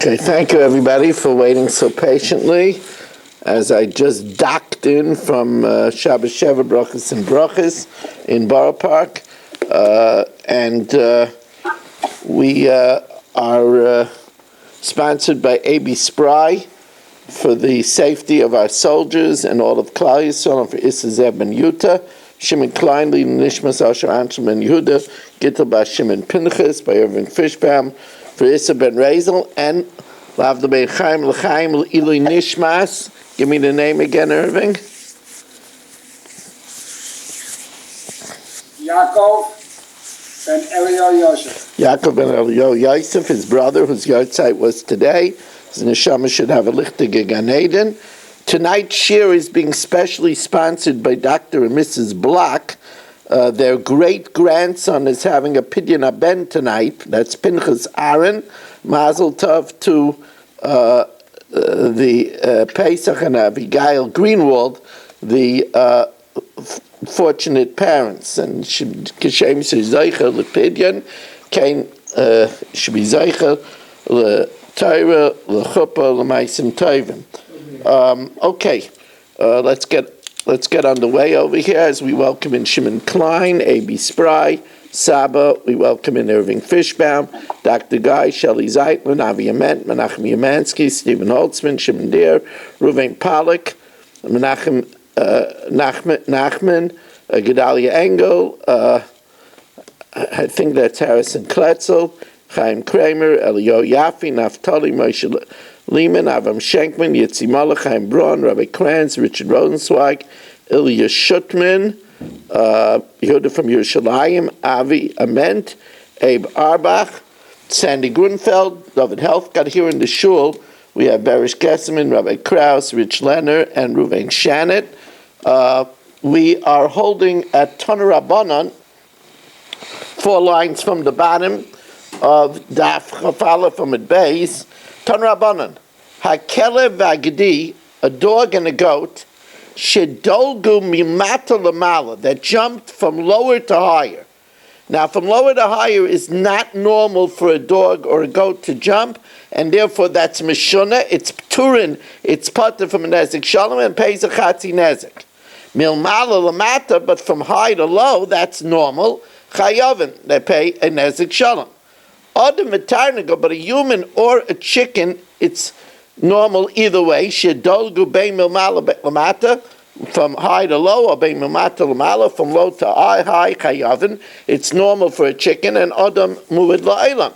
Okay, thank you everybody for waiting so patiently as I just docked in from Shabbos Sheva Brachas and Brachas in Borough Park, and we are sponsored by A.B. Spry for the safety of our soldiers and all of Klal Yisrael, and for Issa Zeb Ben Yuta, Shimon Klein, Leading Nishmas Asher Ansel Ben Yehuda, Gittel Bas Shimon Pinchas by Irving Fishbaum, for Issa Ben Razel, and Lavda Ben Chaim L'Chaim L'Ilui Nishmas. Give me the name again, Irving. Yaakov Ben Elio Yosef. Yaakov Ben Elio Yosef, his brother, whose yahrzeit was today. His neshama should have a lichtige Gan Eden. Tonight's shir is being specially sponsored by Dr. and Mrs. Block. Their great-grandson is having a Pidyon Ben tonight. That's Pinchas Aaron. Mazel Tov to the Pesach and Abigail Greenwald, the fortunate parents. And Kishem Zeicher LePidyon, Kain should be Zeicher LeTorah LeChuppah LeMaisim Tovim. Okay, let's get underway over here as we welcome in Shimon Klein, A.B. Spry, Saba. We welcome in Irving Fishbaum, Dr. Guy, Shelley Zeitman, Avi Ament, Menachem Yamansky, Stephen Holtzman, Shimon Deer, Ruvain Pollack, Menachem Nachman, Gedalia Engel, I think that's Harrison Kletzel, Chaim Kramer, Elio Yaffe, Naftali, Moshe Lehman, Avram Schenkman, Yitzi Malach, Chaim Braun, Rabbi Kranz, Richard Rosenzweig, Ilya Shutman, Yehuda from Yerushalayim, Avi Ament, Abe Arbach, Sandy Grunfeld, David Helf got here in the shul. We have Barish Gesseman, Rabbi Krause, Rich Lenner, and Ruvain Shanet. We are holding at Toner Rabbanon, 4 lines from the bottom of Daf Chafala from at base. Toner Rabbanon, Hakelev Vagdi, a dog and a goat, Shedolgu Mimata Lamala, that jumped from lower to higher. Now, from lower to higher is not normal for a dog or a goat to jump, and therefore that's Meshuna, it's Pturin, it's Potter from a Nezek Shalom, and pays a Chatzi Nezek. Milmala Lamata, but from high to low, that's normal. Chayovin, they pay a Nezek Shalom. Adam Matarnago, but a human or a chicken, it's normal either way. Shedolgu bein milmala lamata, from high to low, or bein milmata lamala, from low to high, chayavin. It's normal for a chicken, and Adam muad la'ilam.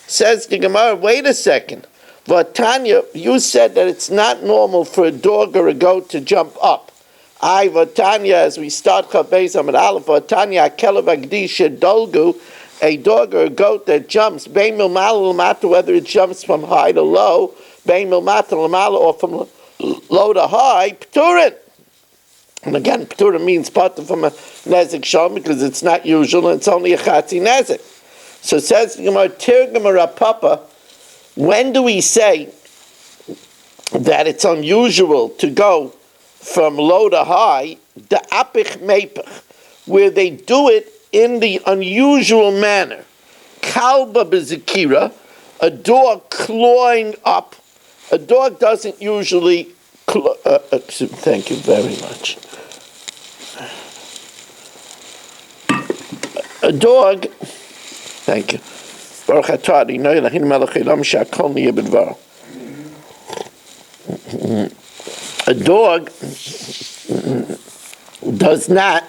Says the Gemara, wait a second. Vatanya, you said that it's not normal for a dog or a goat to jump up. Vatanya, as we start Chavbeis Amid Aleph, Vatanya, Akelev Agdi Shedolgu, a dog or a goat that jumps, bein milmala lamata, whether it jumps from high to low, bein milmata lamala, or from low to high, pturin. And again, pturin means pata from a nezek shalom because it's not usual and it's only a chatzi nezek. So it says the Gemara, Tirgam Rapapa, when do we say that it's unusual to go from low to high, the apich mepech, where they do it in the unusual manner? Kalba bezekira, a dog clawing up. A dog doesn't usually. Thank you very much. A dog. Thank you. Baruch atah Adonai Eloheinu melech haolam she'akol niyeh b'dvaro. A dog does not.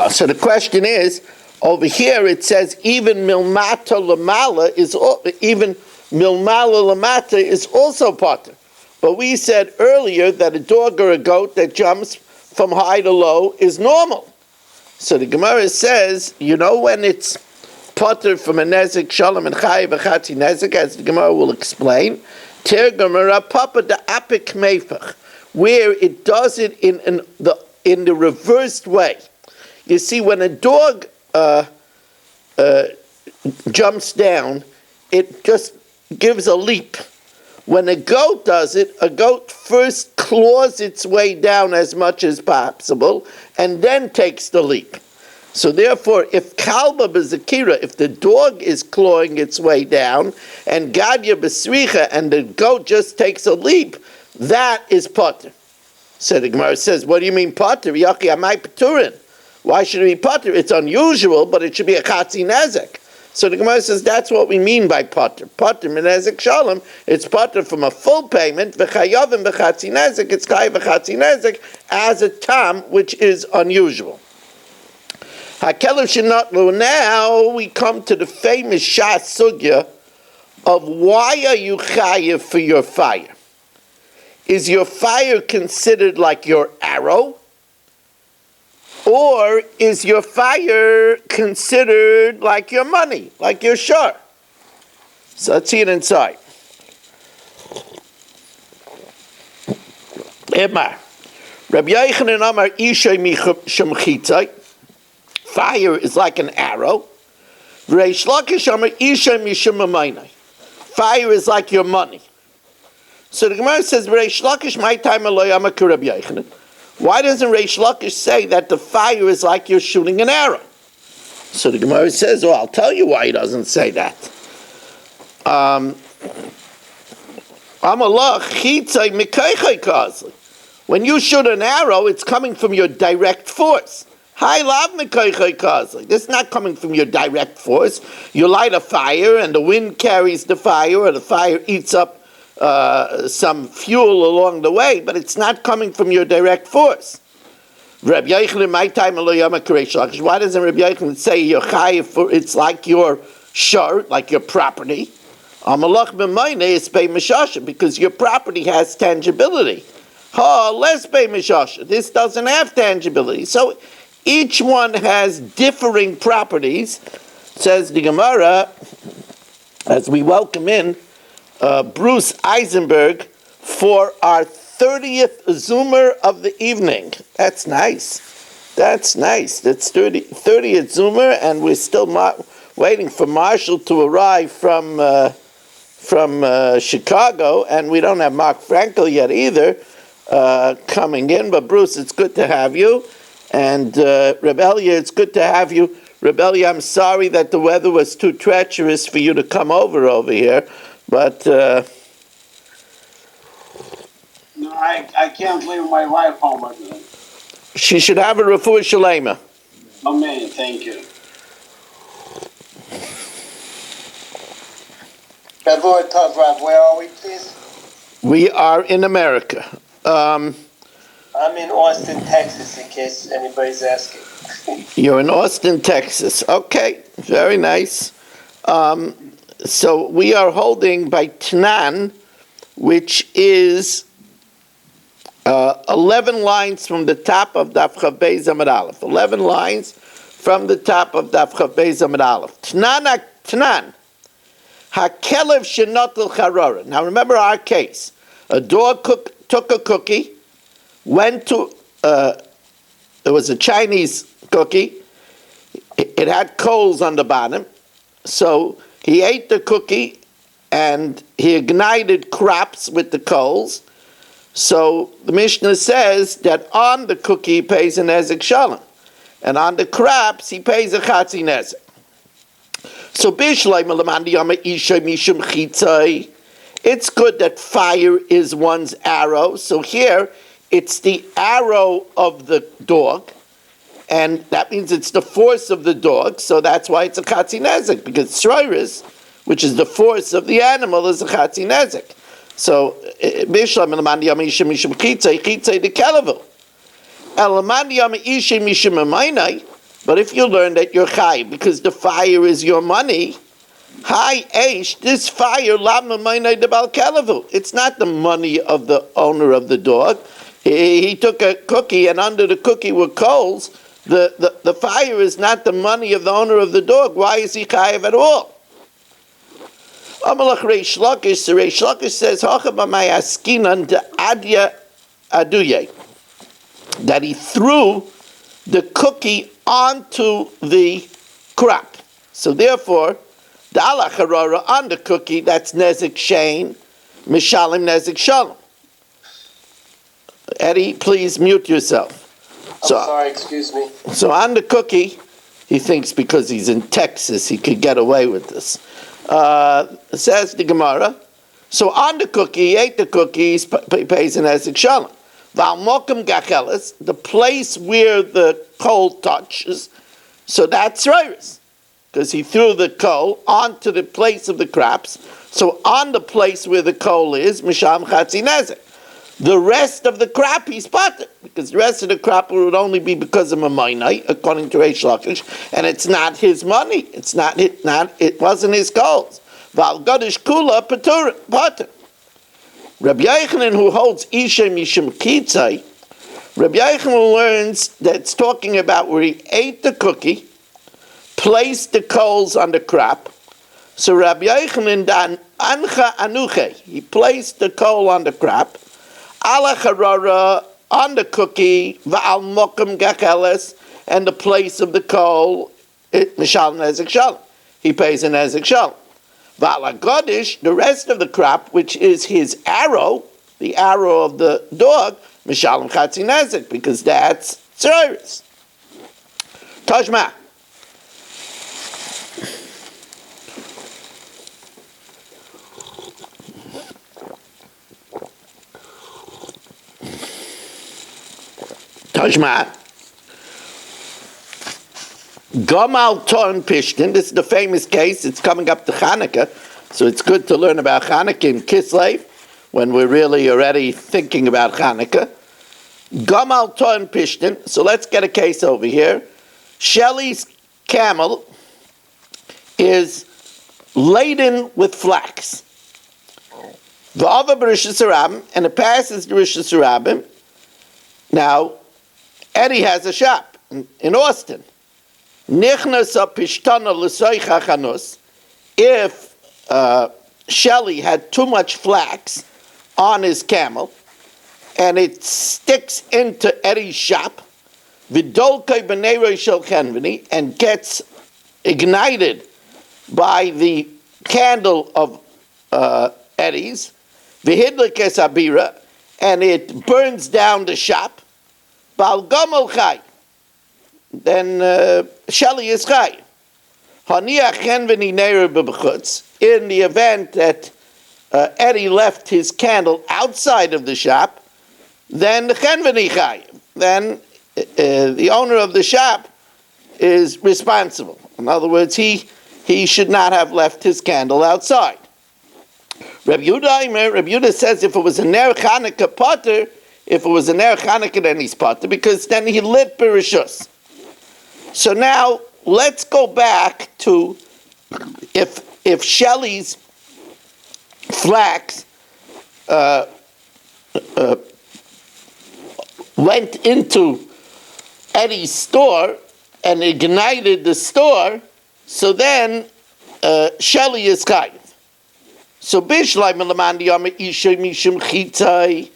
So the question is, over here it says even milmata lamala is also potter. But we said earlier that a dog or a goat that jumps from high to low is normal. So the Gemara says, you know when it's potter from a nezek shalom and chayiv v'chatzi nezek, as the Gemara will explain, Tirgam Papa the apik meifach, where it does it in the reversed way. You see, when a dog jumps down, it just gives a leap. When a goat does it, a goat first claws its way down as much as possible and then takes the leap. So therefore, if kalba b'zakira, if the dog is clawing its way down, and gadya b'sricha, and the goat just takes a leap, that is potter. So the Gemara says, what do you mean potter? Yaki amai paturin. Why should it be potter? It's unusual, but it should be a chatzi nezek. So the Gemara says that's what we mean by potter. Potter minezek shalom. It's potter from a full payment. V'chayavim b'chatzi nezek. It's chayav b'chatzi nezek as a tam, which is unusual. Hakelev shenatlu. Now we come to the famous shas sugya of why are you chayav for your fire? Is your fire considered like your arrow? Or is your fire considered like your money, like your shar? So let's see it inside. Emar. Rabbi Yochanan Amar Ishay Misham. Fire is like an arrow. Reish Lakish Amar Ishay Misham Amaynai. Fire is like your money. So the Gemara says, Reish Lakish my time Aloy Amar Rabbi Yochanan. Why doesn't Reish Lakish say that the fire is like you're shooting an arrow? So the Gemara says, well, I'll tell you why he doesn't say that. When you shoot an arrow, it's coming from your direct force. This is not coming from your direct force. You light a fire and the wind carries the fire, or the fire eats up some fuel along the way, but it's not coming from your direct force. Rabbi Yochanan, my time, why doesn't Rabbi Yochanan say you're chayiv for it's like your shar, like your property? Because your property has tangibility. This doesn't have tangibility. So each one has differing properties, says the Gemara, as we welcome in Bruce Eisenberg for our 30th Zoomer of the evening. That's nice. That's 30th Zoomer, and we're still waiting for Marshall to arrive from Chicago, and we don't have Mark Frankel yet either coming in. But Bruce, it's good to have you, and Rebellia, it's good to have you. Rebellia, I'm sorry that the weather was too treacherous for you to come over here. But no, I can't leave my wife home again. She should have a refuah shalema. Amen. Thank you. Rabbi Tov, Rav, where are we, please? We are in America. I'm in Austin, Texas, in case anybody's asking. You're in Austin, Texas. Okay, very nice. So we are holding by Tnan, which is 11 lines from the top of Daf Chav Beis Amud Aleph. 11 lines from the top of Daf Chav Beis Amud Aleph. Tnan, hakelev shenotel charora. Now remember our case. A dog took a cookie, went to, it was a Chinese cookie. It had coals on the bottom. So he ate the cookie and he ignited crops with the coals. So the Mishnah says that on the cookie he pays a nezek shalom, and on the crops he pays a chatzi nezek. So it's good that fire is one's arrow. So here it's the arrow of the dog, and that means it's the force of the dog, so that's why it's a chatzi nezek, because shroiris, which is the force of the animal, is a chatzi nezek. So, bishlam elamandi yam isha mishum chitzay the kelevu. Elamandi yam isha mishum amaynai. But if you learn that you're chai because the fire is your money, hi eish, this fire lam amaynai de bal kelevu. It's not the money of the owner of the dog. He took a cookie, and under the cookie were coals. The fire is not the money of the owner of the dog. Why is he chayiv at all? Amalach Reish Lakish, so Reish Lakish says, that he threw the cookie onto the crop. So therefore, the ala charara on the cookie, that's nezek shein, Mishalim Nezik Shalom. Eddie, please mute yourself. I'm sorry, excuse me. So on the cookie, he thinks because he's in Texas, he could get away with this. Says the Gemara. So on the cookie, he ate the cookies, pays an Nezik Shalom. Valmokum Gacheles, the place where the coal touches, so that's Reiris. Because he threw the coal onto the place of the crops. So on the place where the coal is, Misham Chatzi Nezek. The rest of the crop he's potter, because the rest of the crop would only be because of Mamonai, according to Reish Lakish, and it's not his money. It wasn't his coals. Val Gadish Kula potter. Rabbi Yochanan, who holds Isha Mishum Kitzai, Rabbi Yochanan learns that it's talking about where he ate the cookie, placed the coals on the crop. So Rabbi Yochanan dan ancha anuche, he placed the coal on the crop, ala charara on the cookie, va'al mokum gacheles, and the place of the coal, mishal nezek shalom. He pays a nezek shalom. Va'al godish, the rest of the crop, which is his arrow, the arrow of the dog, mishalom chatzi nezek, because that's tzeres. Tashma. Tashma. Gamal Torn Pishtin, this is the famous case, it's coming up to Hanukkah, so it's good to learn about Hanukkah in Kislev, when we're really already thinking about Hanukkah. Gamal Torn Pishtin, so let's get a case over here. Shelley's camel is laden with flax. V'ava b'rishus harabim, and it passes the rishus harabim. Now, Eddie has a shop in Austin. If Shelley had too much flax on his camel and it sticks into Eddie's shop, and gets ignited by the candle of Eddie's, and it burns down the shop, then Shelley is chai. In the event that Eddie left his candle outside of the shop, then the owner of the shop is responsible. In other words, he should not have left his candle outside. Rabbi Yehuda says if it was a Ner Chanukah potter, then he's potter, because then he lit Bereshus. So now let's go back to if Shelley's flax went into Eddie's store and ignited the store, so then Shelley is chayiv. So Bishlai Melamandi Yama Isha Mishum Chitai,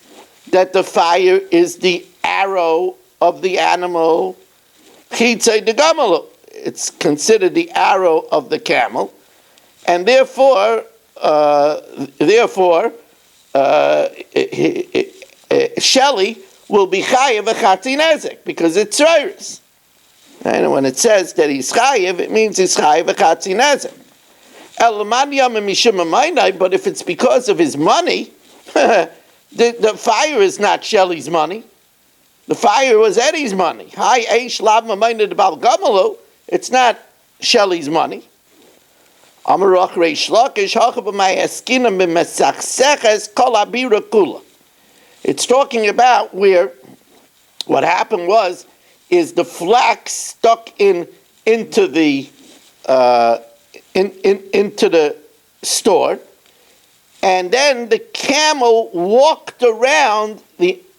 that the fire is the arrow of the animal. Chitai de Gamalo, it's considered the arrow of the camel, and therefore Shelley will be chayiv a chatzi nezek because it's tzeres. And when it says that he's chayiv, it means he's chayiv a chatzi nezek. But if it's because of his money, the fire is not Shelley's money. The fire was Eddie's money. It's not Shelley's money. It's talking about where what happened is the flax stuck into the into the store, and then the camel walked around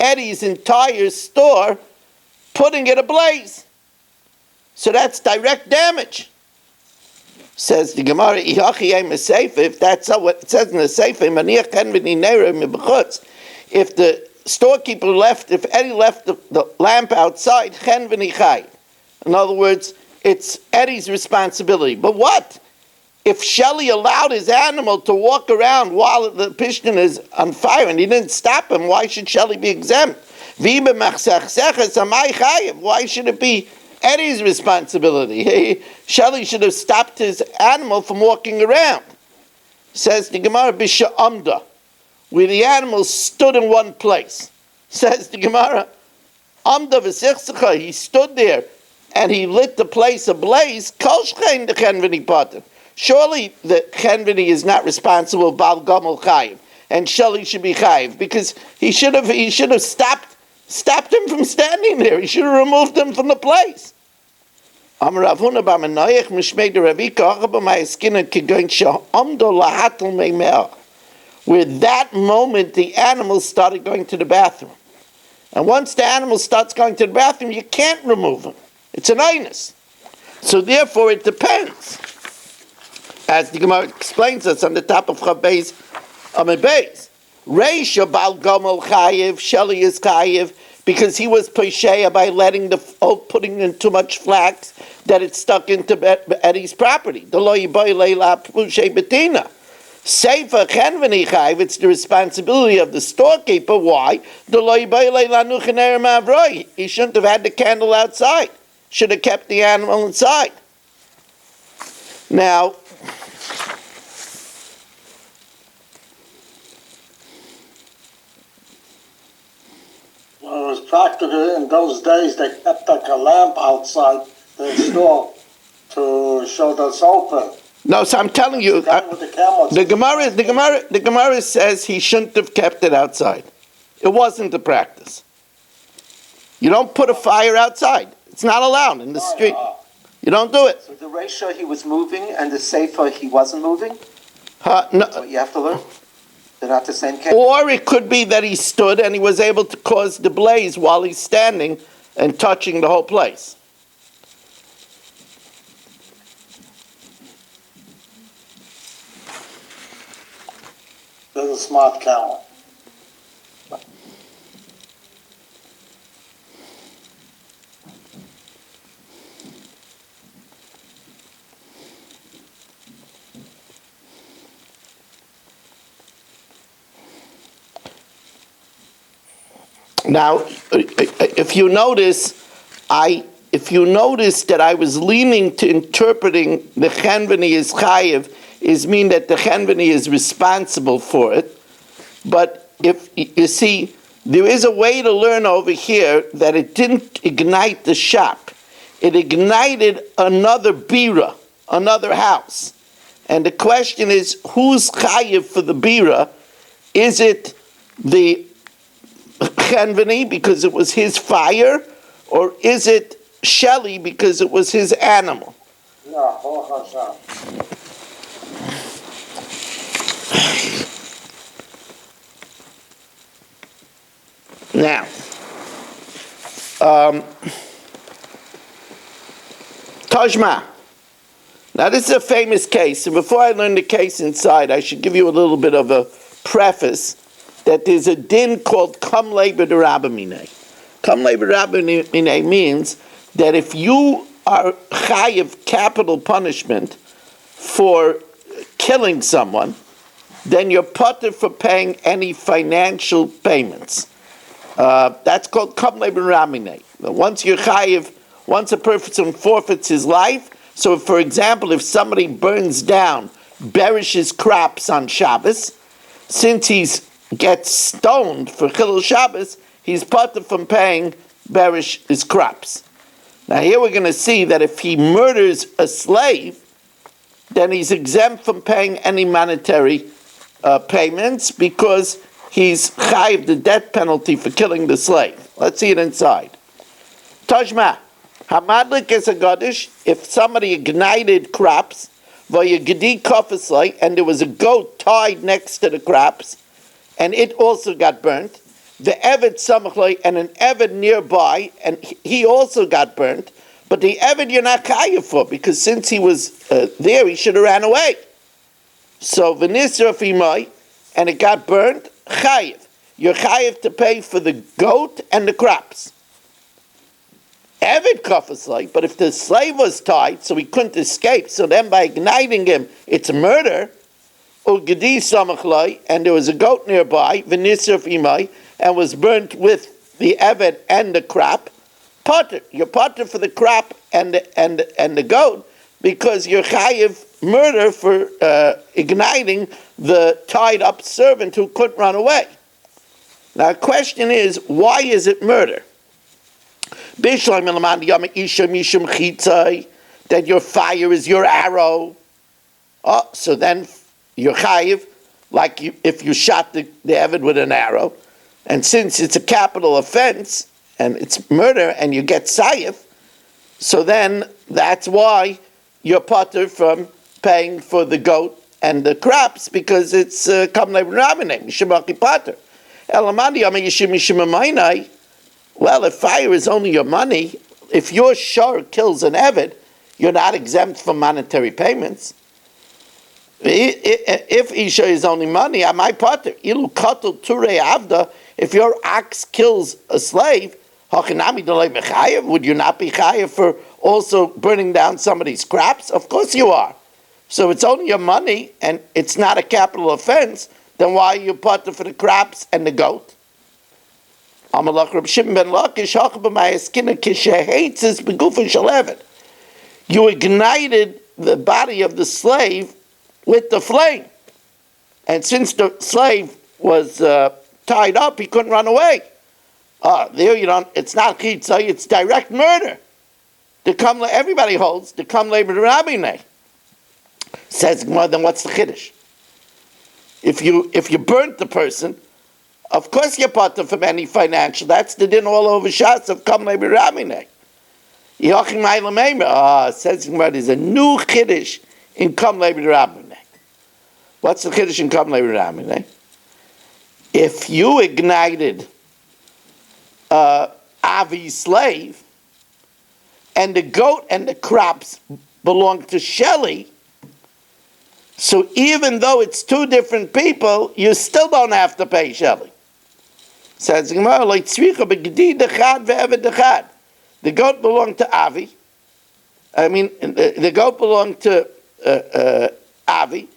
Eddie's entire store, putting it ablaze. So that's direct damage. Says the Gemara, if that's what it says in the Sefer, if the storekeeper if Eddie left the lamp outside, in other words, it's Eddie's responsibility. But what? if Shelley allowed his animal to walk around while the piston is on fire and he didn't stop him, why should Shelley be exempt? Why should it be Eddie's responsibility? Shelley should have stopped his animal from walking around. Says the Gemara, Bisha Amda, where the animal stood in one place. Says the Gemara, Amda v'sichsecha, he stood there and he lit the place ablaze. Kol shchein the chenveni pater. Surely the chenveni is not responsible. Bal gamol chayiv, and Shelley should be chayiv because he should have stopped him from standing there. He should have removed him from the place. Amar Rav Huna bar Menayach mishmei de Ravika achaba ma'askina kigoin she'amdo lahatel meimeh. Where that moment the animal started going to the bathroom. And once the animal starts going to the bathroom, you can't remove him. It's an einus. So therefore it depends. As the Gemara explains us on the top of Chabez Amid Beis. Reisha Bal Gomel Chayiv, Shelley is Chayiv, because he was Pesheya by putting in too much flax that it stuck into Eddie's property. The lo yiboy leila pushe betina. Seifa chenveni chayiv, it's the responsibility of the storekeeper. Why? The lo yiboy leila nuchener mavroi. He shouldn't have had the candle outside. Should have kept the animal inside. Now, well, it was practical in those days. They kept like a lamp outside the store to show that it's open. no, so I'm telling you, the Gemara says he shouldn't have kept it outside. It wasn't the practice. You don't put a fire outside. It's not allowed in the street. You don't do it. So the ratio he was moving and the sefer he wasn't moving? No. That's what you have to learn? They're not the same case? Or it could be that he stood and he was able to cause the blaze while he's standing and touching the whole place. There's a smart camera. Now, if you notice that I was leaning to interpreting the chenveni as chayiv, is mean that the chenveni is responsible for it. But if you see, there is a way to learn over here that it didn't ignite the shop. It ignited another bira, another house. And the question is, who's chayiv for the bira? Is it the chenveni because it was his fire, or is it Shelley because it was his animal? Now, Tajma. Now this is a famous case, and before I learn the case inside, I should give you a little bit of a preface that there's a din called Kam Leber Rabamine. Kam Leber Rabamine means that if you are chayiv capital punishment for killing someone, then you're putter for paying any financial payments. That's called Kam Leber Rabamine. Once you're chayiv, once a person forfeits his life, so for example, if somebody burns down, berishes crops on Shabbos, since gets stoned for Chilul Shabbos, he's putter from paying berish his crops. Now here we're going to see that if he murders a slave, then he's exempt from paying any monetary payments because he's chayiv the death penalty for killing the slave. Let's see it inside. Tajma, hamadlik is a gadish. If somebody ignited crops, vayagedi kofeslay, and there was a goat tied next to the crops, and it also got burnt. The Eved Samachloi and an Eved nearby, and he also got burnt. But the Eved you're not chayiv for, because since he was there, he should have ran away. So v'nisra fimai, and it got burnt, chayiv. You're chayiv to pay for the goat and the crops. Eved Kafasai, but if the slave was tied, so he couldn't escape, so then by igniting him, it's murder. Ugedi Samachlai, and there was a goat nearby, Venisraf Imai, and was burnt with the Eved and the crop. Potter, you're potter for the crop and the goat, because you're chayiv murder for igniting the tied up servant who couldn't run away. Now, the question is, why is it murder? That your fire is your arrow. Oh, so then you're chayiv, like if you shot the Eved with an arrow. And since it's a capital offense, and it's murder, and you get sayif, so then that's why you're potter from paying for the goat and the crops, because it's kamlei rabbanim, shemaki potter. Well, if fire is only your money, if your shor kills an Eved, you're not exempt from monetary payments. If Isha is only money, am I potter? Ilu katul turei avda, if your ox kills a slave, would you not be chayav for also burning down somebody's crops? Of course you are. So it's only your money, and it's not a capital offense, then why are you potter for the crops and the goat? You ignited the body of the slave with the flame. And since the slave was tied up, he couldn't run away. There you don't. It's not chitzah, it's direct murder. Everybody holds the kamlei b'rabbinei. Says more than what's the chiddush? If you burnt the person, of course you're potter from any financial. That's the din all over shots of kamlei b'rabbinei. Yochim ma'ila says there's a new chiddush in kamlei b'rabbinei. What's the chiddush in kamlei b'rabbinei? If you ignited Avi's slave, and the goat and the crops belong to Shelley, so even though it's two different people, you still don't have to pay Shelley. Says the goat belonged to Avi. The goat belonged to Avi.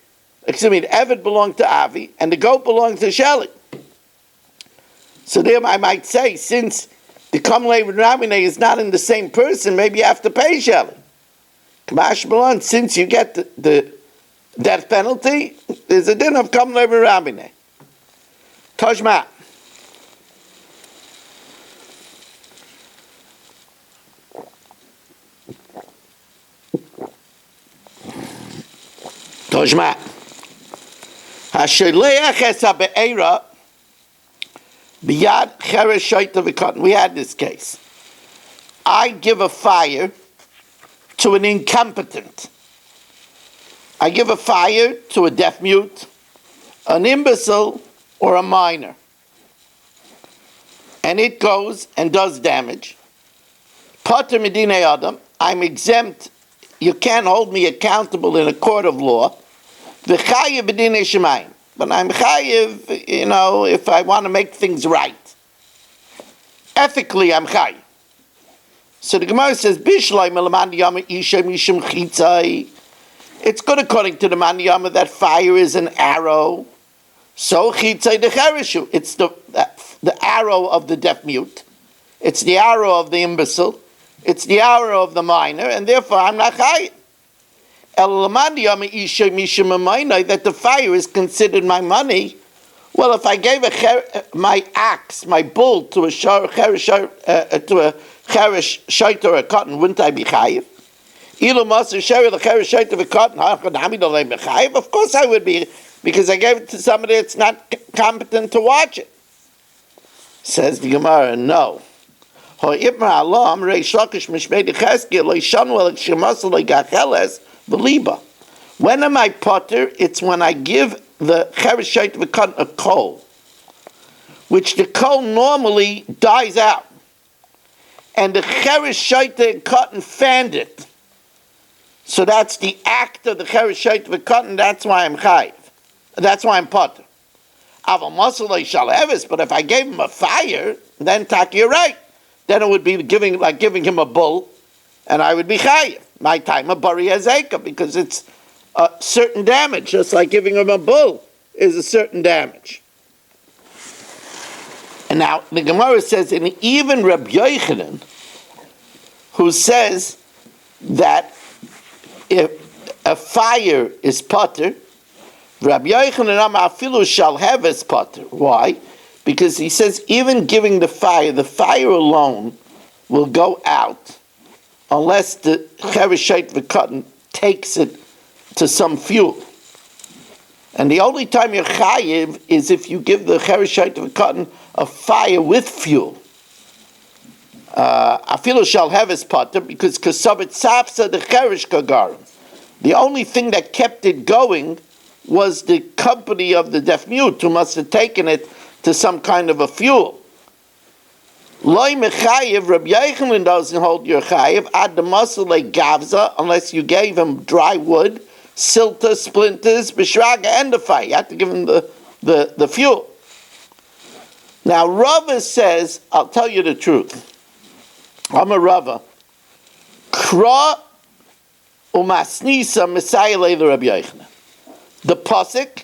Excuse me, the Eved belonged to Avi, and the goat belonged to Shelley. So there I might say, since the kamlei b'rabbinei is not in the same person, maybe you have to pay Shelley. Kamash Balan, since you get the death penalty, there's a din of kamlei b'rabbinei. Tajma. Tajma. Hasheleach es ha'be'era biyad cheresh shaita v'katan. We had this case. I give a fire to an incompetent. I give a fire to a deaf mute, an imbecile, or a minor. And it goes and does damage. Pater medinei adam, I'm exempt. You can't hold me accountable in a court of law. V'chayev b'dinei shemayim. But I'm chayev, if I want to make things right. Ethically, I'm chayev. So the Gemara says, Bishlai melaman yama isha mishum chitzai. It's good according to the man yama that fire is an arrow. So chitzai dechereshu. It's the arrow of the deaf mute. It's the arrow of the imbecile. It's the arrow of the minor, and therefore I'm not chayev. That the fire is considered my money. Well, if I gave my ox, my bull, to a cheresh shait or a cotton, wouldn't I be chayiv? Of course I would be, because I gave it to somebody that's not competent to watch it. Says the Gemara, no. When am I potter? It's when I give the cheresh shait v'katan a coal, which the coal normally dies out, and the cheresh shait v'katan fanned it. So that's the act of the cheresh shait v'katan. That's why I'm chayiv. That's why I'm potter. But if I gave him a fire, then tak, you're right. then it would be giving him a bull, and I would be chayiv. My time of bari hazeka, because it's a certain damage, just like giving him a bull is a certain damage. And now the Gemara says, and even Rabbi Yochanan, who says that if a fire is potter, Rabbi Yochanan Amar afilu shall have his potter. Why? Because he says even giving the fire alone will go out unless the chereshet v'katan takes it to some fuel. And the only time you're chayiv is if you give the chereshet v'katan a fire with fuel. Afilu shall have his potter because kasabit sapsa the cheresh kagarim. The only thing that kept it going was the company of the deaf mute who must have taken it to some kind of a fuel. Loi mechayiv, Rabbi Yochanan doesn't hold your chayiv ad the muscle like gavza unless you gave him dry wood, silta, splinters, bishraga, and the fire. You have to give him the fuel. Now Rava says, I'll tell you the truth. I'm a Rava. Kra umasnisa Messiah leila Rabbi Yochanan. The pasuk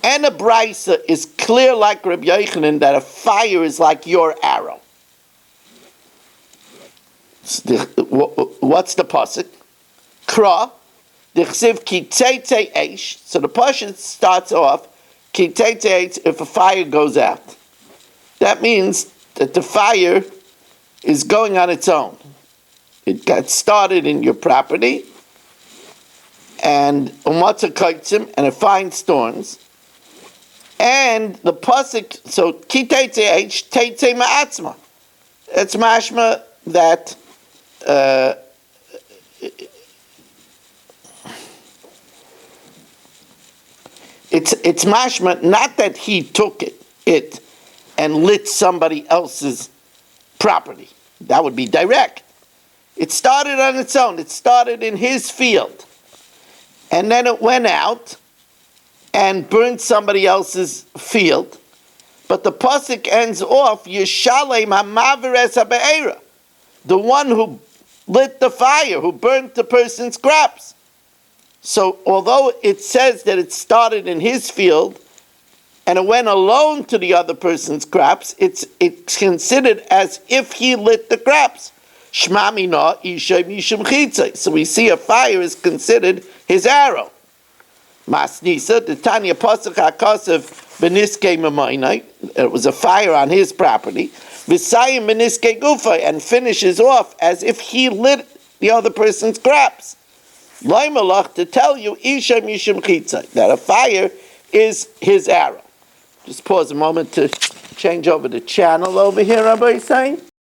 and a brisa is clear like Rabbi Yochanan that a fire is like your arrow. What's the pasuk? Kra, dichsiv ki tzeitze eish. So the pasuk starts off ki tzeitze eish if a fire goes out. That means that the fire is going on its own. It got started in your property, and umatza kaitzim, and it finds thorns. And the pasuk, so ki teitze h teitze ma'atzma. It's mashma that it's mashma not that he took it and lit somebody else's property. That would be direct. It started on its own. It started in his field. And then it went out and burned somebody else's field. But the pasuk ends off, Yishalem ha'maveres ha'be'era. The one who lit the fire, who burnt the person's crops. So although it says that it started in his field and it went alone to the other person's crops, it's considered as if he lit the crops. Shmamina isha mishum chitzai. So we see a fire is considered his arrow. Masnisa, the Tanya pasuk hakasav beniskei mamainai. It was a fire on his property. V'sayim beniskei gufa, and finishes off as if he lit the other person's crops. Loimalach, to tell you isha mishum chitzai, that a fire is his arrow. Just pause a moment to change over the channel over here, Rabbi saying.